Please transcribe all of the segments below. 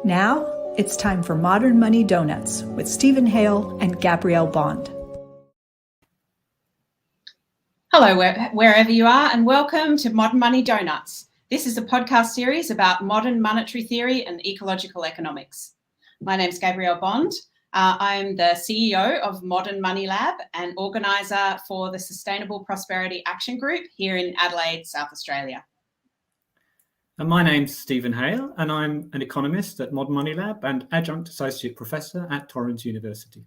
Now, it's time for Modern Money Doughnuts with Stephen Hale and Gabrielle Bond. Hello, wherever you are, and welcome to Modern Money Doughnuts. This is a podcast series about modern monetary theory and ecological economics. My name's Gabrielle Bond. I'm the CEO of Modern Money Lab and organiser for the Sustainable Prosperity Action Group here in Adelaide, South Australia. And my name's Stephen Hale, and I'm an economist at Modern Money Lab and adjunct associate professor at Torrens University.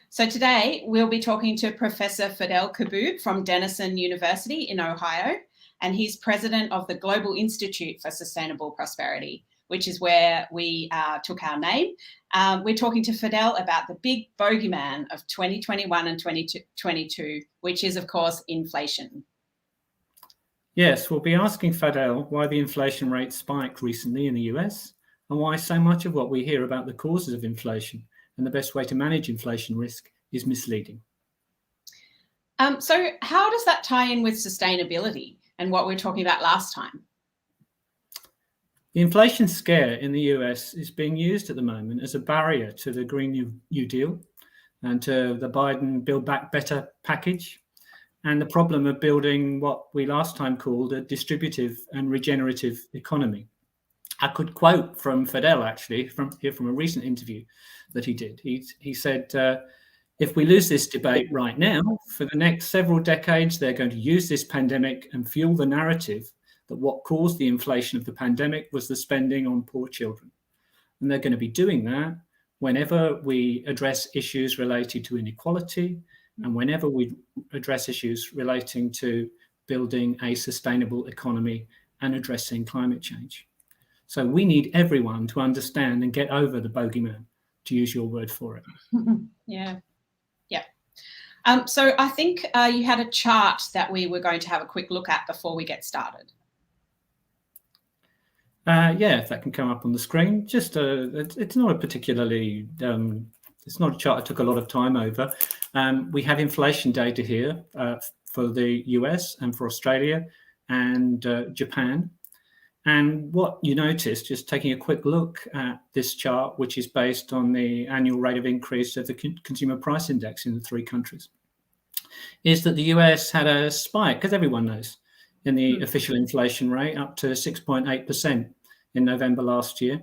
So today we'll be talking to Professor Fadhel Kaboub from Denison University in Ohio, and he's president of the Global Institute for Sustainable Prosperity, which is where we took our name. We're talking to Fadhel about the big bogeyman of 2021 and 2022, which is, of course, inflation. Yes, we'll be asking Fadhel why the inflation rate spiked recently in the US and why so much of what we hear about the causes of inflation and the best way to manage inflation risk is misleading. So how does that tie in with sustainability and what we were talking about last time? The inflation scare in the US is being used at the moment as a barrier to the Green New Deal and to the Biden Build Back Better package, and the problem of building what we last time called a distributive and regenerative economy. I could quote from Fadhel, actually, from a recent interview that he did. He said, if we lose this debate right now, for the next several decades, they're going to use this pandemic and fuel the narrative that what caused the inflation of the pandemic was the spending on poor children. And they're going to be doing that whenever we address issues related to inequality and whenever we address issues relating to building a sustainable economy and addressing climate change. So we need everyone to understand and get over the bogeyman, to use your word for it. Yeah. So I think you had a chart that we were going to have a quick look at before we get started. Yeah, if that can come up on the screen. Just it's not a particularly, it's not a chart I took a lot of time over. We have inflation data here for the US and for Australia and Japan. And what you notice, just taking a quick look at this chart, which is based on the annual rate of increase of the consumer price index in the three countries, is that the US had a spike, as everyone knows, in the official inflation rate up to 6.8% in November last year.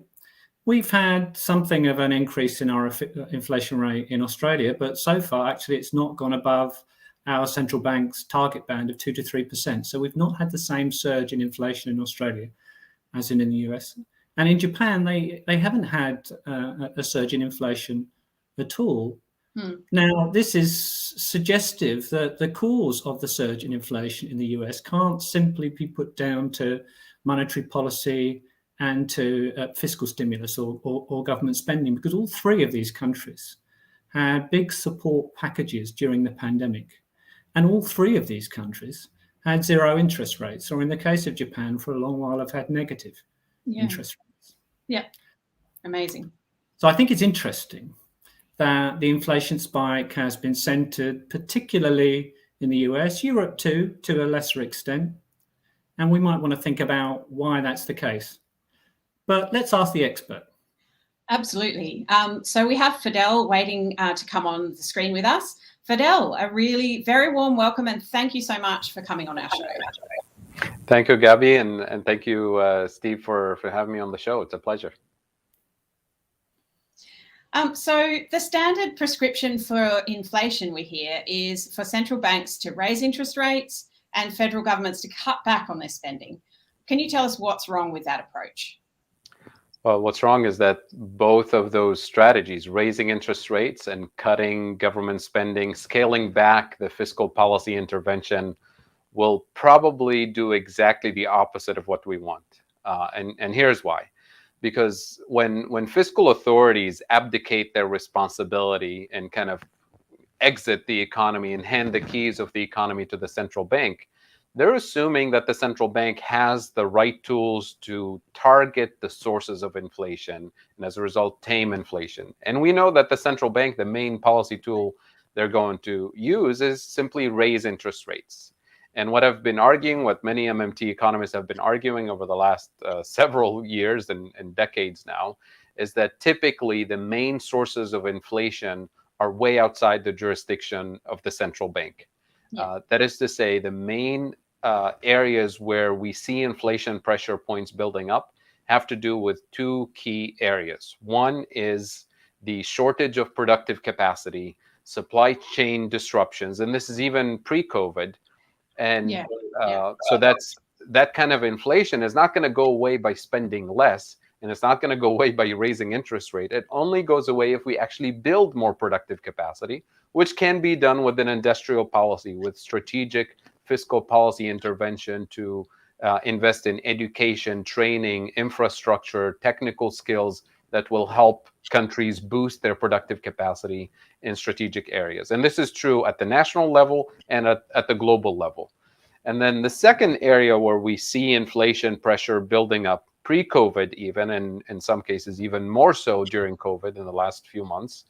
We've had something of an increase in our inflation rate in Australia, but so far, actually, it's not gone above our central bank's target band of 2 to 3%. So we've not had the same surge in inflation in Australia as in the US. And in Japan, they haven't had a surge in inflation at all. Now, this is suggestive that the cause of the surge in inflation in the US can't simply be put down to monetary policy and to fiscal stimulus or government spending, because all three of these countries had big support packages during the pandemic. And all three of these countries had zero interest rates, or in the case of Japan, for a long while have had negative interest rates. Yeah, amazing. So I think it's interesting that the inflation spike has been centered particularly in the US, Europe too, to a lesser extent. And we might want to think about why that's the case. But let's ask the expert. Absolutely. So we have Fadhel waiting to come on the screen with us. Fadhel, a really very warm welcome and thank you so much for coming on our show. Thank you, Gabby, and thank you, Steve, for having me on the show. It's a pleasure. So the standard prescription for inflation we hear is for central banks to raise interest rates and federal governments to cut back on their spending. Can you tell us what's wrong with that approach? Well, what's wrong is that both of those strategies, raising interest rates and cutting government spending, scaling back the fiscal policy intervention, will probably do exactly the opposite of what we want. And here's why. Because when fiscal authorities abdicate their responsibility and kind of exit the economy and hand the keys of the economy to the central bank, they're assuming that the central bank has the right tools to target the sources of inflation and as a result tame inflation. And we know that the central bank, the main policy tool they're going to use is simply raise interest rates. And what I've been arguing, what many MMT economists have been arguing over the last several years and decades now, is that typically the main sources of inflation are way outside the jurisdiction of the central bank. That is to say, the main areas where we see inflation pressure points building up have to do with two key areas. One is the shortage of productive capacity, supply chain disruptions, and this is even pre-COVID. And so that kind of inflation is not going to go away by spending less, and it's not going to go away by raising interest rate. It only goes away if we actually build more productive capacity, which can be done with an industrial policy, with strategic fiscal policy intervention to invest in education, training, infrastructure, technical skills that will help countries boost their productive capacity in strategic areas. And this is true at the national level and at the global level. And then the second area where we see inflation pressure building up pre-COVID even, and in some cases even more so during COVID in the last few months,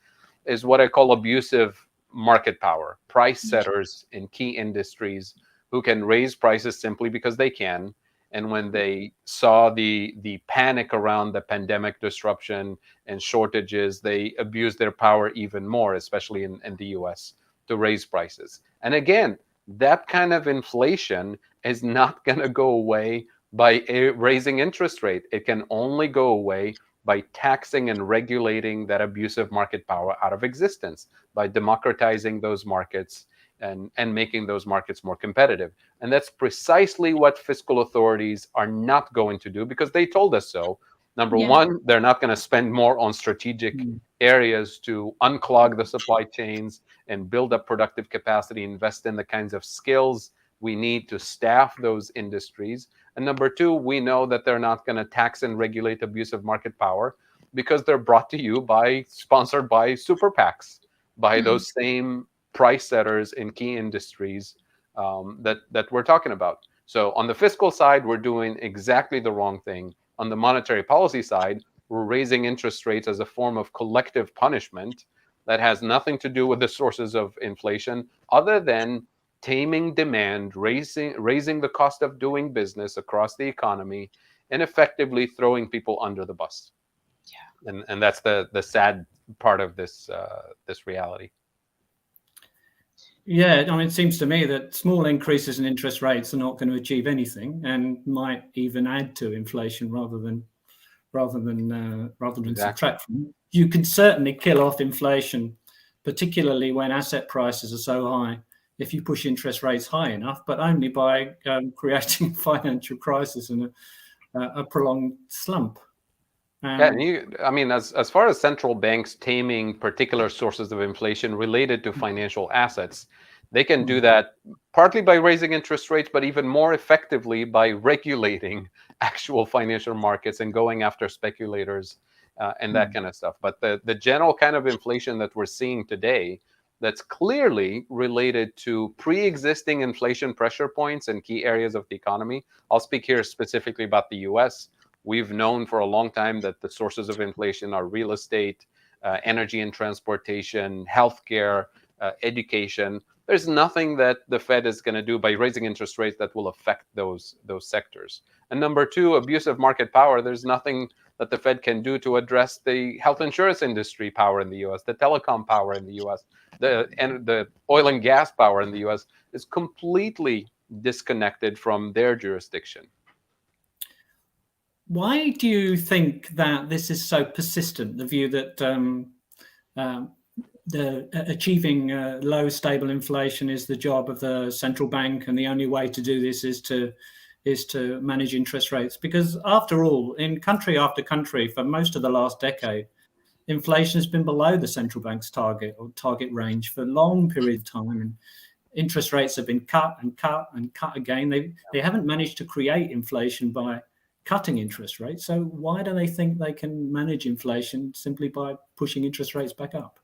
is what I call abusive market power, price setters in key industries who can raise prices simply because they can. And when they saw the panic around the pandemic disruption and shortages, they abused their power even more, especially in the US, to raise prices. And again, that kind of inflation is not going to go away by raising interest rate. It can only go away by taxing and regulating that abusive market power out of existence, by democratizing those markets and making those markets more competitive. And that's precisely what fiscal authorities are not going to do, because they told us so. Number one, they're not going to spend more on strategic areas to unclog the supply chains and build up productive capacity, invest in the kinds of skills we need to staff those industries. And number two, we know that they're not going to tax and regulate abusive market power, because they're brought to you sponsored by super PACs, by those same price setters in key industries that we're talking about. So on the fiscal side, we're doing exactly the wrong thing. On the monetary policy side, we're raising interest rates as a form of collective punishment that has nothing to do with the sources of inflation, other than taming demand, raising the cost of doing business across the economy, and effectively throwing people under the bus. And that's the sad part of this reality. Yeah, I mean, it seems to me that small increases in interest rates are not going to achieve anything, and might even add to inflation rather than subtract from it. You can certainly kill off inflation, particularly when asset prices are so high, if you push interest rates high enough, but only by creating a financial crisis and a prolonged slump. As far as central banks taming particular sources of inflation related to financial assets, they can do that partly by raising interest rates, but even more effectively by regulating actual financial markets and going after speculators and that kind of stuff. But the general kind of inflation that we're seeing today, that's clearly related to pre-existing inflation pressure points in key areas of the economy. I'll speak here specifically about the US. We've known for a long time that the sources of inflation are real estate, energy and transportation, healthcare, education. There's nothing that the Fed is going to do by raising interest rates that will affect those sectors. And number two, abusive market power. There's nothing that the Fed can do to address the health insurance industry power in the US, the telecom power in the US, the oil and gas power in the US is completely disconnected from their jurisdiction. Why do you think that this is so persistent, the view that achieving low, stable inflation is the job of the central bank, and the only way to do this is to manage interest rates? Because after all, in country after country, for most of the last decade, inflation has been below the central bank's target range for a long period of time, and interest rates have been cut and cut and cut again. They haven't managed to create inflation by cutting interest rates. So why do they think they can manage inflation simply by pushing interest rates back up?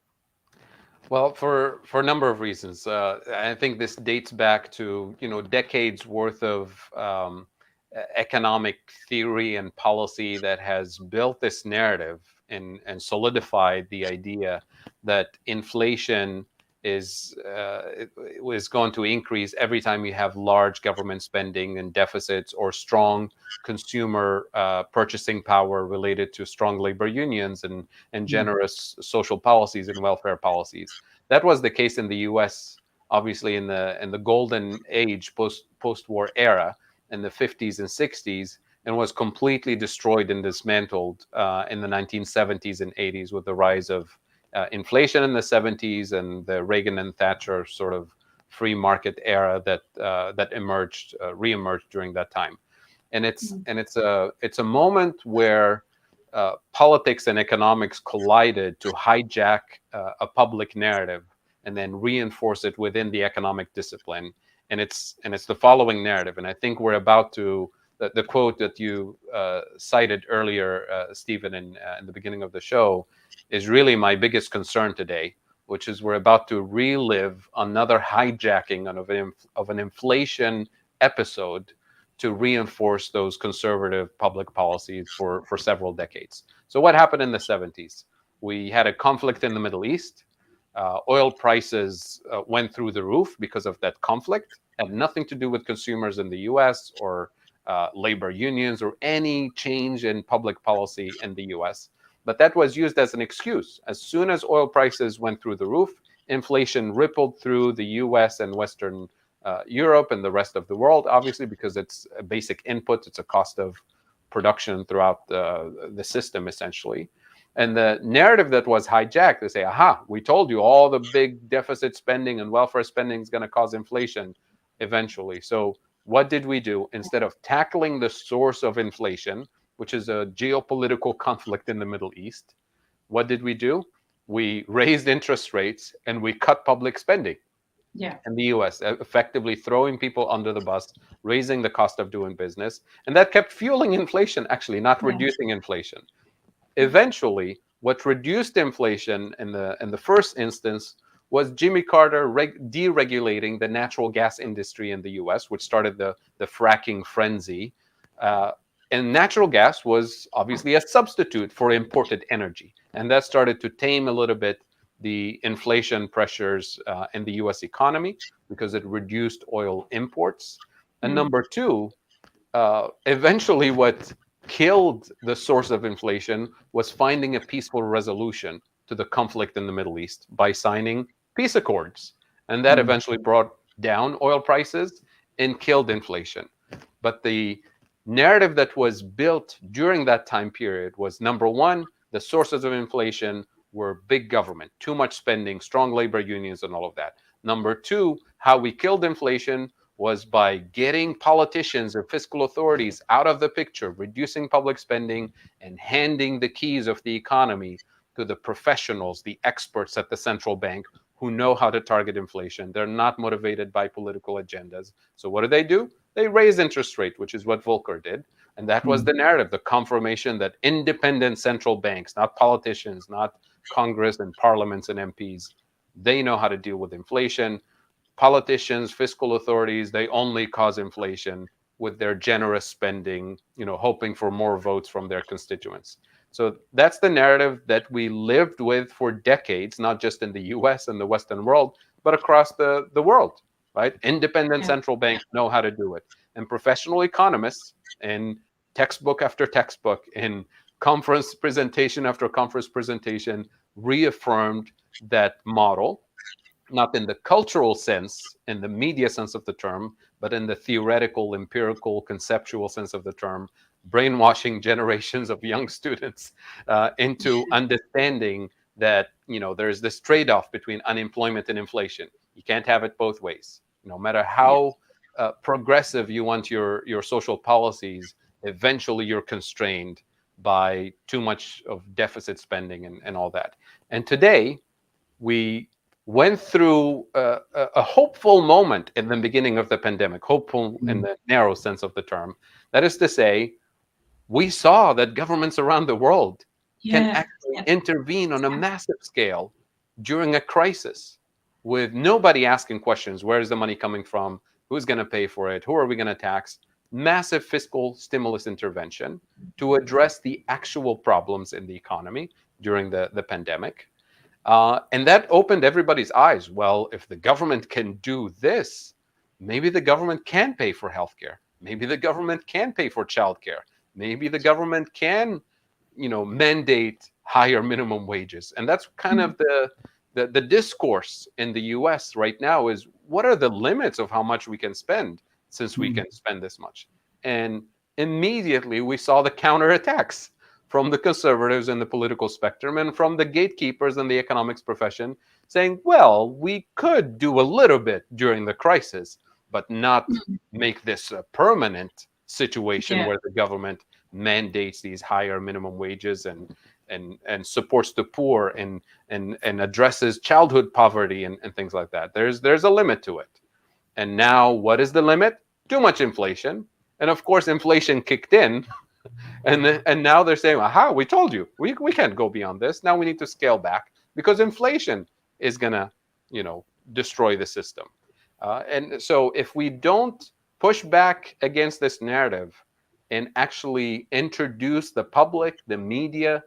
Well, for a number of reasons. I think this dates back to decades worth of economic theory and policy that has built this narrative and solidified the idea that inflation is going to increase every time you have large government spending and deficits or strong consumer purchasing power related to strong labor unions and generous social policies and welfare policies. That was the case in the U.S. obviously in the golden age post-war era in the 50s and 60s, and was completely destroyed and dismantled in the 1970s and 80s with the rise of inflation in the 70s and the Reagan and Thatcher sort of free market era that reemerged during that time. And it's a moment where politics and economics collided to hijack a public narrative and then reinforce it within the economic discipline. And it's the following narrative. And I think we're about to the quote that you cited earlier, Stephen, in the beginning of the show, is really my biggest concern today, which is we're about to relive another hijacking of an inflation episode to reinforce those conservative public policies for several decades. So what happened in the 70s? We had a conflict in the Middle East. Oil prices went through the roof because of that conflict. Had nothing to do with consumers in the US or labor unions or any change in public policy in the US. But that was used as an excuse. As soon as oil prices went through the roof, inflation rippled through the US and Western Europe and the rest of the world, obviously, because it's a basic input. It's a cost of production throughout the system, essentially. And the narrative that was hijacked, they say, aha, we told you all the big deficit spending and welfare spending is going to cause inflation eventually. So what did we do? Instead of tackling the source of inflation, which is a geopolitical conflict in the Middle East, what did we do? We raised interest rates and we cut public spending. Yeah. In the US, effectively throwing people under the bus, raising the cost of doing business. And that kept fueling inflation, actually, not reducing inflation. Eventually, what reduced inflation in the first instance was Jimmy Carter deregulating the natural gas industry in the US, which started the fracking frenzy. And natural gas was obviously a substitute for imported energy. And that started to tame a little bit the inflation pressures in the US economy because it reduced oil imports. And number two, eventually what killed the source of inflation was finding a peaceful resolution to the conflict in the Middle East by signing peace accords. And that eventually brought down oil prices and killed inflation. But the narrative that was built during that time period was, number one, the sources of inflation were big government, too much spending, strong labor unions, and all of that. Number two, how we killed inflation was by getting politicians and fiscal authorities out of the picture, reducing public spending, and handing the keys of the economy to the professionals, the experts at the central bank who know how to target inflation. They're not motivated by political agendas. So what do? They raise interest rate, which is what Volcker did. And that was the narrative, the confirmation that independent central banks, not politicians, not Congress and parliaments and MPs, they know how to deal with inflation. Politicians, fiscal authorities, they only cause inflation with their generous spending, hoping for more votes from their constituents. So that's the narrative that we lived with for decades, not just in the US and the Western world, but across the world, right? Independent central banks know how to do it. And professional economists in textbook after textbook, in conference presentation after conference presentation, reaffirmed that model, not in the cultural sense, in the media sense of the term, but in the theoretical, empirical, conceptual sense of the term, brainwashing generations of young students into understanding that there's this trade-off between unemployment and inflation. You can't have it both ways. No matter how progressive you want your social policies, eventually you're constrained by too much of deficit spending and all that. And today, we went through a hopeful moment in the beginning of the pandemic, hopeful in the narrow sense of the term. That is to say, we saw that governments around the world can actually intervene on a massive scale during a crisis with nobody asking questions. Where is the money coming from? Who's going to pay for it? Who are we going to tax? Massive fiscal stimulus intervention to address the actual problems in the economy during the pandemic. And that opened everybody's eyes. Well, if the government can do this, maybe the government can pay for healthcare. Maybe the government can pay for childcare. Maybe the government can, mandate higher minimum wages. And that's kind of the discourse in the US right now is, what are the limits of how much we can spend, since we can spend this much? And immediately we saw the counterattacks from the conservatives in the political spectrum and from the gatekeepers in the economics profession, saying, well, we could do a little bit during the crisis, but not make this a permanent situation where the government mandates these higher minimum wages and supports the poor and addresses childhood poverty and things like that. There's a limit to it. And now, what is the limit? Too much inflation. And of course, inflation kicked in. And now they're saying, aha, we told you, we can't go beyond this. Now we need to scale back because inflation is going to, destroy the system. And so if we don't push back against this narrative and actually introduce the public, the media,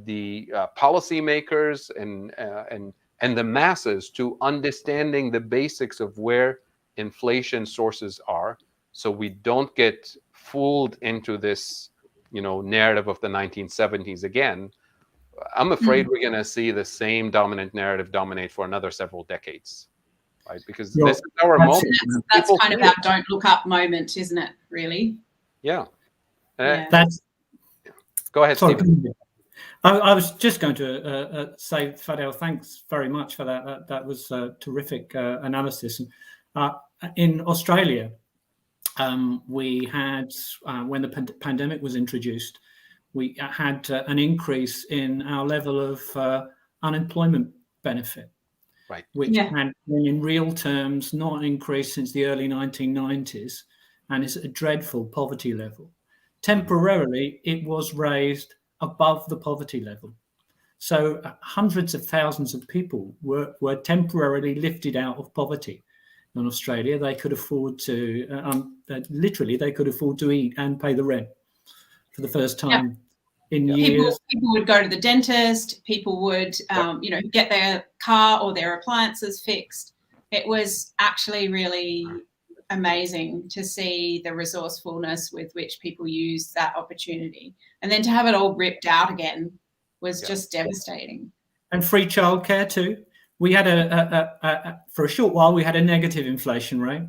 the policymakers, and the masses to understanding the basics of where inflation sources are, so we don't get fooled into this, narrative of the 1970s again, I'm afraid we're going to see the same dominant narrative dominate for another several decades, right? Because this is our moment. That's kind of our don't look up moment, isn't it, really? Yeah. That's. Go ahead, Stephen. I was just going to say, Fadhel, thanks very much for that. That was terrific analysis. In Australia, we had, when the pandemic was introduced, we had an increase in our level of unemployment benefit, right? Which had been in real terms not an increase since the early 1990s, and is a dreadful poverty level. Temporarily, it was raised above the poverty level. So hundreds of thousands of people were temporarily lifted out of poverty. In Australia, they could afford to, literally, they could afford to eat and pay the rent for the first time in years. People would go to the dentist. People would, get their car or their appliances fixed. It was actually really amazing to see the resourcefulness with which people use that opportunity. And then to have it all ripped out again was just devastating. And free childcare too. We had for a short while, we had a negative inflation rate.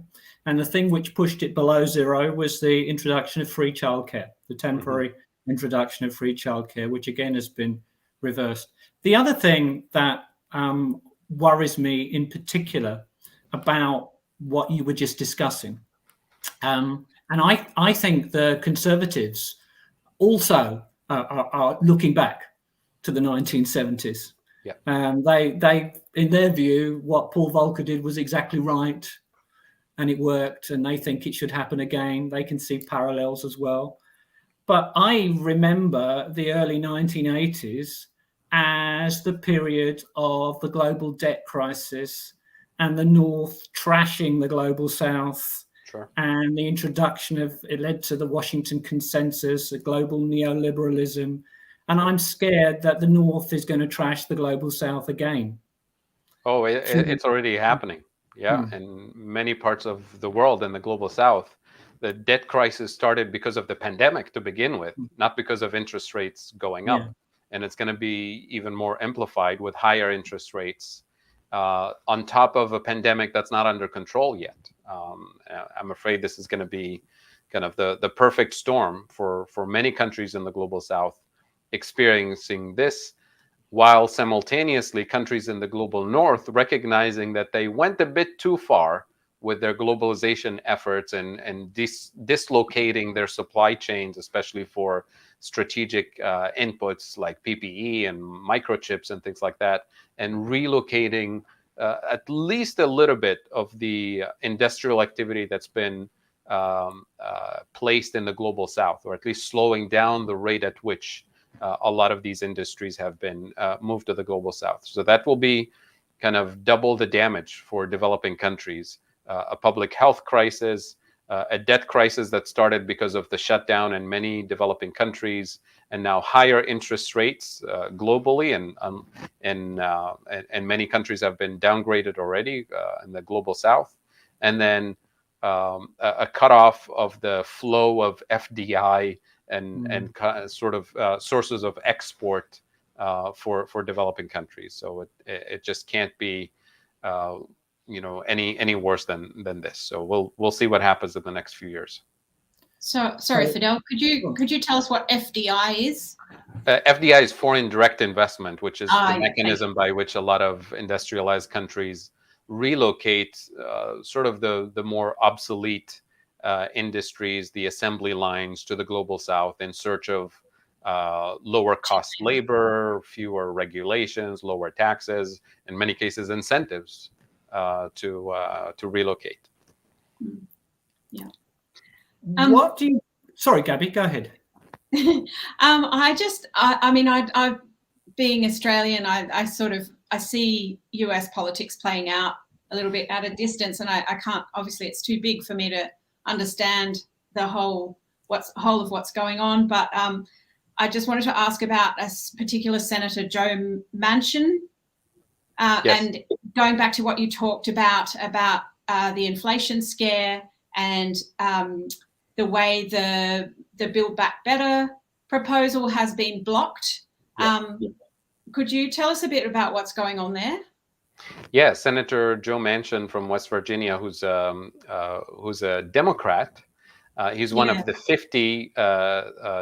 And the thing which pushed it below zero was the introduction of free childcare, the temporary introduction of free childcare, which again has been reversed. The other thing that worries me in particular about what you were just discussing, and I think the Conservatives also are looking back to the 1970s. They, in their view, what Paul Volcker did was exactly right, and it worked, and they think it should happen again. They can see parallels as well. But I remember the early 1980s as the period of the global debt crisis and the North trashing the global South. Sure. And the introduction of, it led to the Washington Consensus, the global neoliberalism. And I'm scared that the North is going to trash the global South again. Oh, it's already happening. Yeah. In many parts of the world and the global South, the debt crisis started because of the pandemic to begin with, not because of interest rates going up. And it's going to be even more amplified with higher interest rates on top of a pandemic that's not under control yet. I'm afraid this is going to be kind of the perfect storm for many countries in the global South experiencing this, while simultaneously countries in the global North recognizing that they went a bit too far with their globalization efforts and dislocating their supply chains, especially for strategic inputs like PPE and microchips and things like that, and relocating at least a little bit of the industrial activity that's been placed in the global South, or at least slowing down the rate at which a lot of these industries have been moved to the global South. So that will be kind of double the damage for developing countries. A public health crisis, a debt crisis that started because of the shutdown in many developing countries, and now higher interest rates globally, and many countries have been downgraded already in the global south, and then a cutoff of the flow of FDI and sort of sources of export for developing countries. So it just can't be any worse than this. So we'll see what happens in the next few years. So sorry, Fadhel, could you tell us what FDI is? FDI is foreign direct investment, which is the Yeah, mechanism by which a lot of industrialized countries relocate sort of the more obsolete industries, the assembly lines, to the global south in search of lower cost labor, fewer regulations, lower taxes, in many cases incentives to relocate. Yeah. What do you? Sorry, Gabby, go ahead. I being Australian, I see US politics playing out a little bit at a distance, and I can't, obviously it's too big for me to understand the whole of what's going on. But I just wanted to ask about a particular Senator, Joe Manchin, Yes. and going back to what you talked about the inflation scare and the way the Build Back Better proposal has been blocked. Could you tell us a bit about what's going on there? Yeah, Senator Joe Manchin from West Virginia, who's a Democrat. He's one of the 50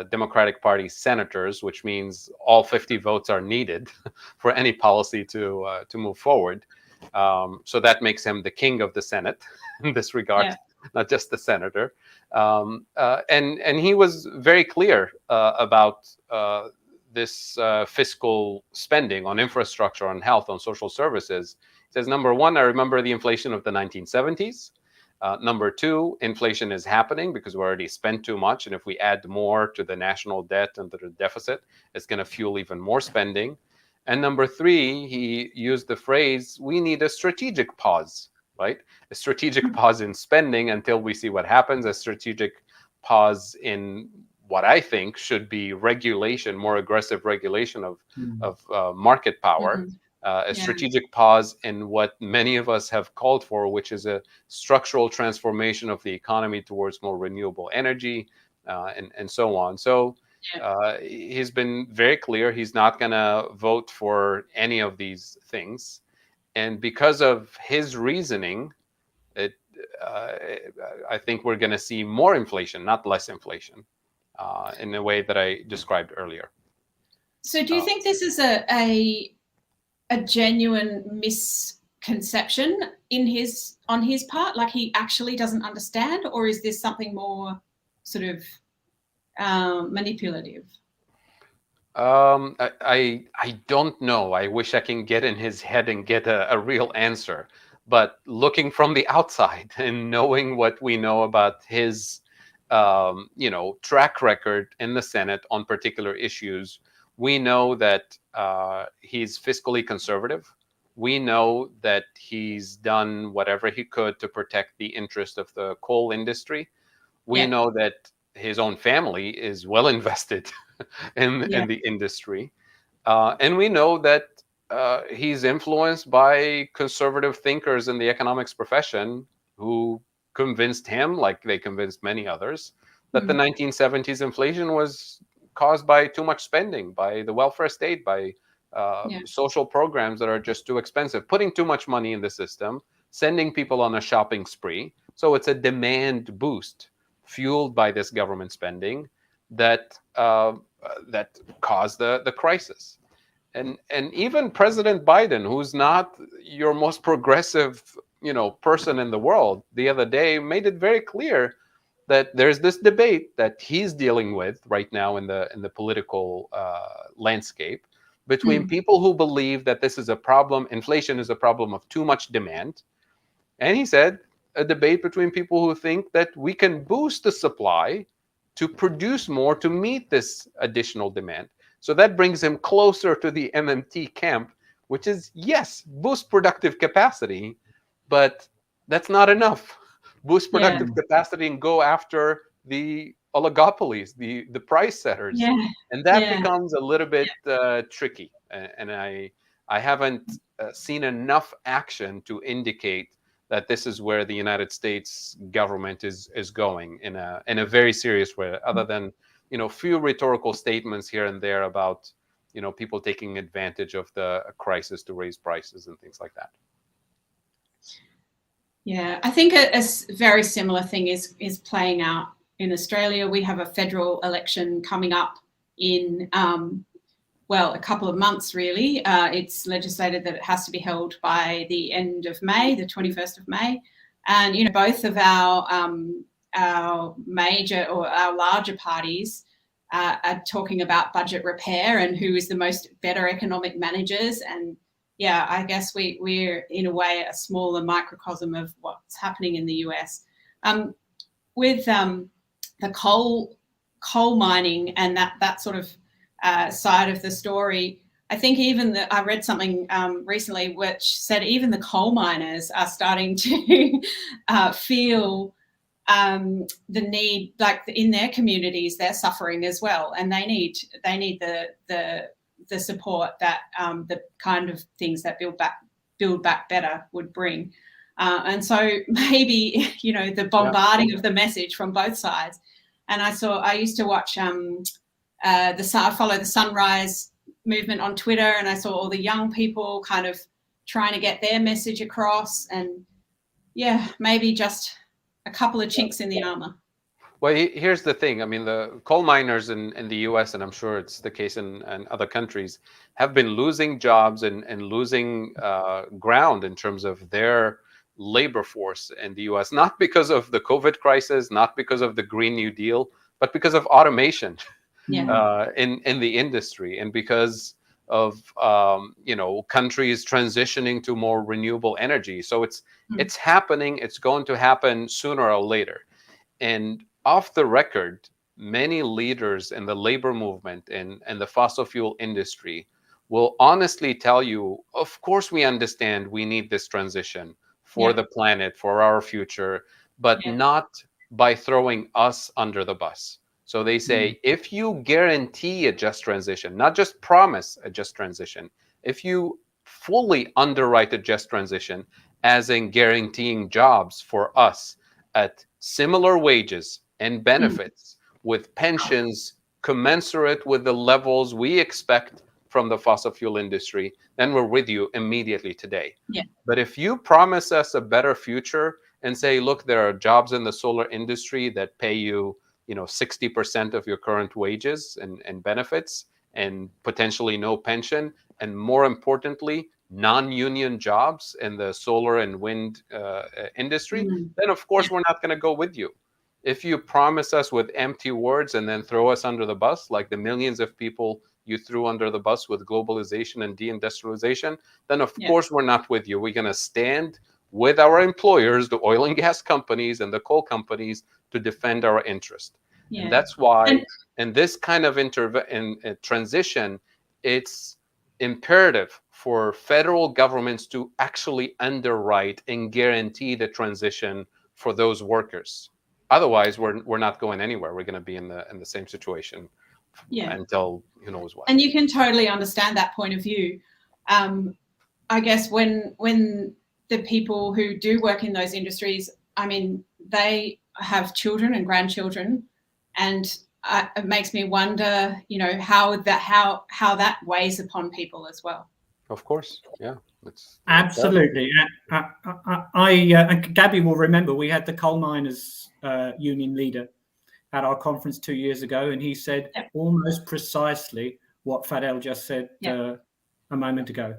Democratic Party senators, which means all 50 votes are needed for any policy to move forward. So that makes him the king of the Senate in this regard, not just the senator. And he was very clear about this fiscal spending on infrastructure, on health, on social services. He says, number one, I remember the inflation of the 1970s. Number two, inflation is happening because we already spent too much. And if we add more to the national debt and to the deficit, it's going to fuel even more spending. And number three, he used the phrase, we need a strategic pause, right? A strategic pause in spending until we see what happens, a strategic pause in what I think should be regulation, more aggressive regulation of market power, a strategic pause in what many of us have called for, which is a structural transformation of the economy towards more renewable energy, and so on. So he's been very clear he's not going to vote for any of these things. And because of his reasoning, I think we're going to see more inflation, not less inflation, in the way that I described earlier. So do you think this is a genuine misconception on his part, like he actually doesn't understand, or is this something more sort of manipulative? I don't know. I wish I can get in his head and get a real answer. But looking from the outside and knowing what we know about his track record in the Senate on particular issues, we know that he's fiscally conservative. We know that he's done whatever he could to protect the interest of the coal industry. We know that his own family is well invested in the industry. And we know that he's influenced by conservative thinkers in the economics profession who convinced him, like they convinced many others, that the 1970s inflation was caused by too much spending, by the welfare state, by social programs that are just too expensive, putting too much money in the system, sending people on a shopping spree. So it's a demand boost fueled by this government spending that caused the crisis. And even President Biden, who's not your most progressive person in the world, the other day made it very clear that there's this debate that he's dealing with right now in the political landscape between people who believe that this is a problem, inflation is a problem of too much demand. And he said a debate between people who think that we can boost the supply to produce more to meet this additional demand. So that brings him closer to the MMT camp, which is, yes, boost productive capacity, but that's not enough. Boost productive capacity and go after the oligopolies, the price setters, Yeah. and that Yeah. becomes a little bit tricky. And I haven't seen enough action to indicate that this is where the United States government is going in a very serious way, other than few rhetorical statements here and there about people taking advantage of the crisis to raise prices and things like that. Yeah, I think a very similar thing is playing out in Australia. We have a federal election coming up in a couple of months, really. It's legislated that it has to be held by the end of May, the 21st of May. And, both of our major or our larger parties are talking about budget repair and who is the most better economic managers. And yeah, I guess we're in a way a smaller microcosm of what's happening in the US. With the coal mining and that sort of side of the story, I think I read something recently which said even the coal miners are starting to feel the need, like in their communities, they're suffering as well, and they need the support that the kind of things that Build Back Better would bring. And so maybe, the bombarding of the message from both sides. And I used to watch I follow the Sunrise movement on Twitter, and I saw all the young people kind of trying to get their message across, and yeah, maybe just a couple of chinks in the armor. Well, here's the thing. I mean, the coal miners in the US, and I'm sure it's the case in other countries, have been losing jobs and losing ground in terms of their labor force in the US, not because of the COVID crisis, not because of the Green New Deal, but because of automation in the industry, and because of countries transitioning to more renewable energy. So it's happening. It's going to happen sooner or later. And off the record, many leaders in the labor movement and the fossil fuel industry will honestly tell you, of course we understand we need this transition for the planet, for our future, but not by throwing us under the bus. So they say, if you guarantee a just transition, not just promise a just transition, if you fully underwrite a just transition, as in guaranteeing jobs for us at similar wages and benefits, with pensions commensurate with the levels we expect from the fossil fuel industry, then we're with you immediately today. But if you promise us a better future and say, look, there are jobs in the solar industry that pay you 60% of your current wages and benefits, and potentially no pension, and more importantly, non-union jobs in the solar and wind industry, then of course we're not going to go with you. If you promise us with empty words and then throw us under the bus, like the millions of people you threw under the bus with globalization and deindustrialization, then of course we're not with you. We're going to stand with our employers, the oil and gas companies and the coal companies, to defend our interest. And that's why in this kind of transition, it's imperative for federal governments to actually underwrite and guarantee the transition for those workers. Otherwise, we're not going anywhere. We're going to be in the same situation until who knows what. And you can totally understand that point of view. I guess when the people who do work in those industries, I mean, they have children and grandchildren, and it makes me wonder, how that weighs upon people as well. Of course, yeah. Absolutely. Gabby will remember we had the coal miners union leader at our conference 2 years ago, and he said almost precisely what Fadhel just said a moment ago.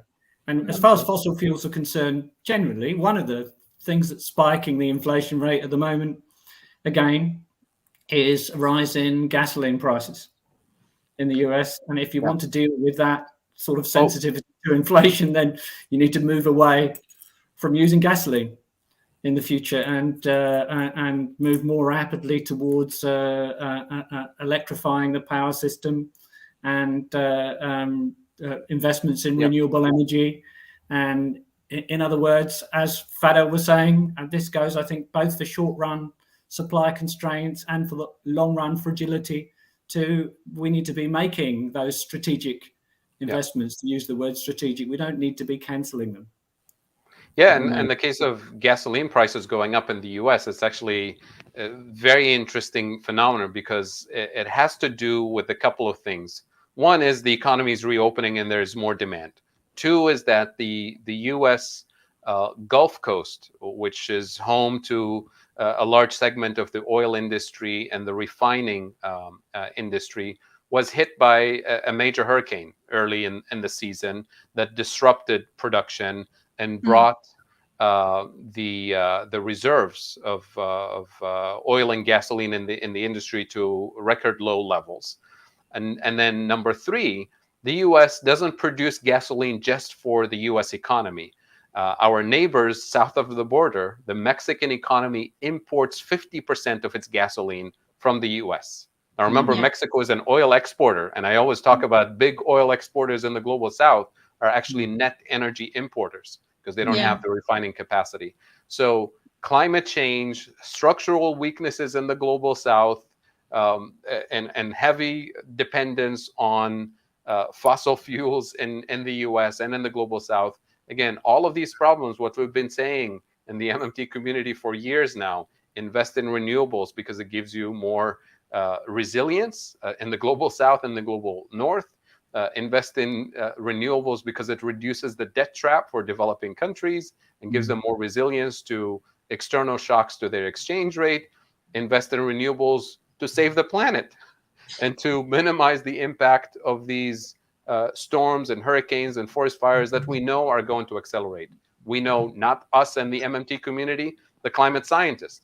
And as far as fossil fuels are concerned, generally, one of the things that's spiking the inflation rate at the moment, again, is a rise in gasoline prices in the US. And if you want to deal with that sort of sensitivity to inflation, then you need to move away from using gasoline in the future and move more rapidly towards electrifying the power system and investments in renewable energy. And in other words, as Fadhel was saying, and this goes, I think, both for short run supply constraints and for the long run fragility, to we need to be making those strategic investments, to use the word strategic. We don't need to be cancelling them. Yeah, and in the case of gasoline prices going up in the US, it's actually a very interesting phenomenon because it has to do with a couple of things. One is the economy is reopening and there's more demand. Two is that the US Gulf Coast, which is home to a large segment of the oil industry and the refining industry, was hit by a major hurricane early in the season that disrupted production and brought the reserves of oil and gasoline in the industry to record low levels. And then number three, the U.S. doesn't produce gasoline just for the U.S. economy. Our neighbors south of the border, the Mexican economy imports 50% of its gasoline from the U.S. Now remember, Mexico is an oil exporter, and I always talk about big oil exporters in the global south are actually net energy importers because they don't have the refining capacity. So climate change, structural weaknesses in the global south, and heavy dependence on fossil fuels in the US and in the global south. Again, all of these problems, what we've been saying in the MMT community for years now, invest in renewables because it gives you more resilience in the global south and the global north. Invest in renewables because it reduces the debt trap for developing countries and gives them more resilience to external shocks to their exchange rate. Invest in renewables to save the planet and to minimize the impact of these storms and hurricanes and forest fires that we know are going to accelerate. We know, not us and the MMT community, the climate scientists.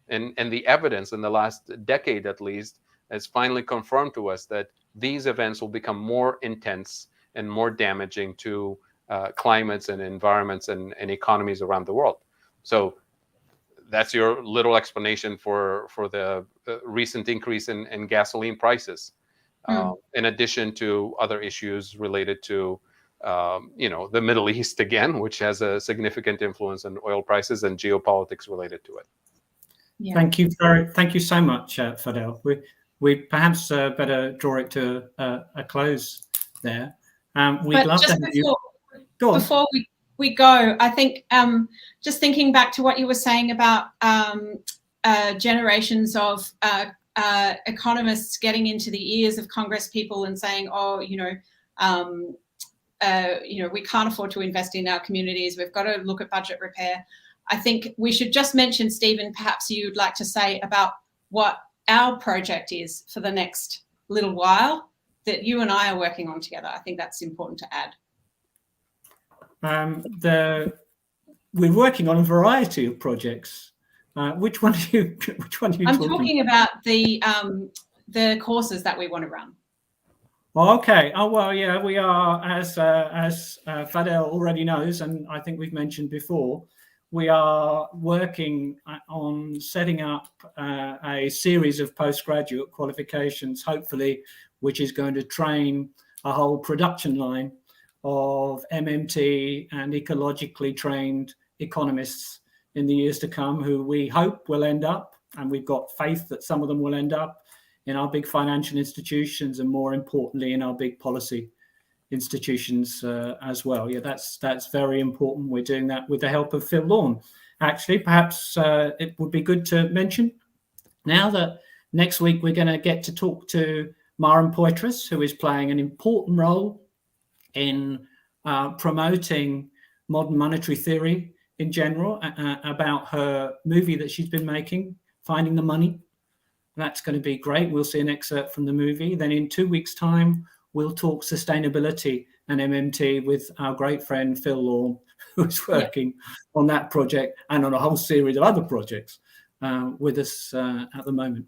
And the evidence in the last decade, at least, has finally confirmed to us that these events will become more intense and more damaging to climates and environments and economies around the world. So that's your little explanation for the recent increase in gasoline prices, in addition to other issues related to the Middle East again, which has a significant influence on oil prices and geopolitics related to it. Yeah. Thank you so much, Fadhel. We perhaps better draw it to a close there. We'd love to have you. Before we go, I think just thinking back to what you were saying about generations of economists getting into the ears of Congress people and saying, we can't afford to invest in our communities. We've got to look at budget repair. I think we should just mention, Stephen, perhaps you'd like to say about what our project is for the next little while that you and I are working on together. I think that's important to add. We're working on a variety of projects. Which one are you I'm talking about the courses that we want to run. Okay. Oh well, yeah, we are, as Fadhel already knows, and I think we've mentioned before, we are working on setting up a series of postgraduate qualifications, hopefully, which is going to train a whole production line of MMT and ecologically trained economists in the years to come, who we hope will end up, and we've got faith that some of them will end up, in our big financial institutions and, more importantly, in our big policy institutions as well. Yeah, that's very important. We're doing that with the help of Phil Lawn. Actually, perhaps it would be good to mention now that next week we're going to get to talk to Maren Poitras, who is playing an important role in promoting modern monetary theory in general, about her movie that she's been making, Finding the Money. That's going to be great. We'll see an excerpt from the movie. Then in 2 weeks' time, we'll talk sustainability and MMT with our great friend Phil Lawn, who's working on that project and on a whole series of other projects with us at the moment.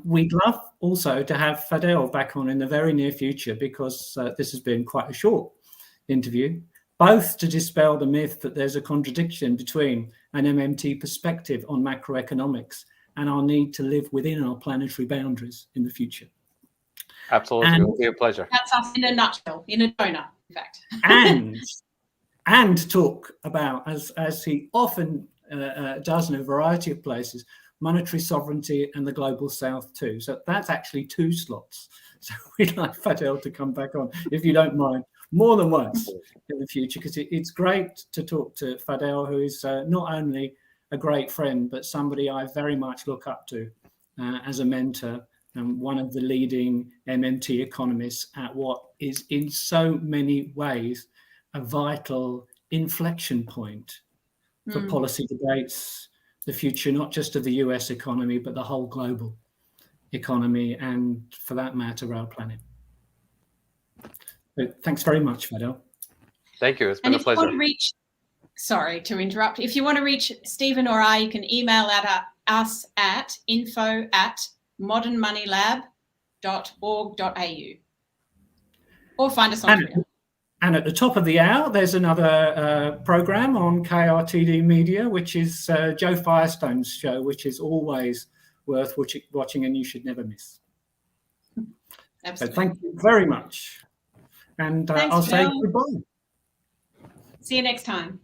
We'd love also to have Fadhel back on in the very near future, because this has been quite a short interview, both to dispel the myth that there's a contradiction between an MMT perspective on macroeconomics and our need to live within our planetary boundaries in the future. Absolutely, it will be a pleasure. That's us in a nutshell, in a donut, in fact. and talk about, as he often does in a variety of places, monetary sovereignty and the global south too. So that's actually 2 slots. So we'd like Fadhel to come back on, if you don't mind, more than once in the future, because it's great to talk to Fadhel, who is not only a great friend, but somebody I very much look up to as a mentor, and one of the leading MMT economists at what is in so many ways a vital inflection point for policy debates, the future not just of the US economy, but the whole global economy, and for that matter, our planet. So thanks very much, Fadhel. Thank you. It's been a pleasure. Sorry to interrupt. If you want to reach Stephen or I, you can email us at info@modernmoneylab.org.au or find us on Twitter. And at the top of the hour, there's another program on KRTD Media, which is Joe Firestone's show, which is always worth watching and you should never miss. Absolutely. So thank you very much. And Thanks, I'll say Phil. goodbye. See you next time.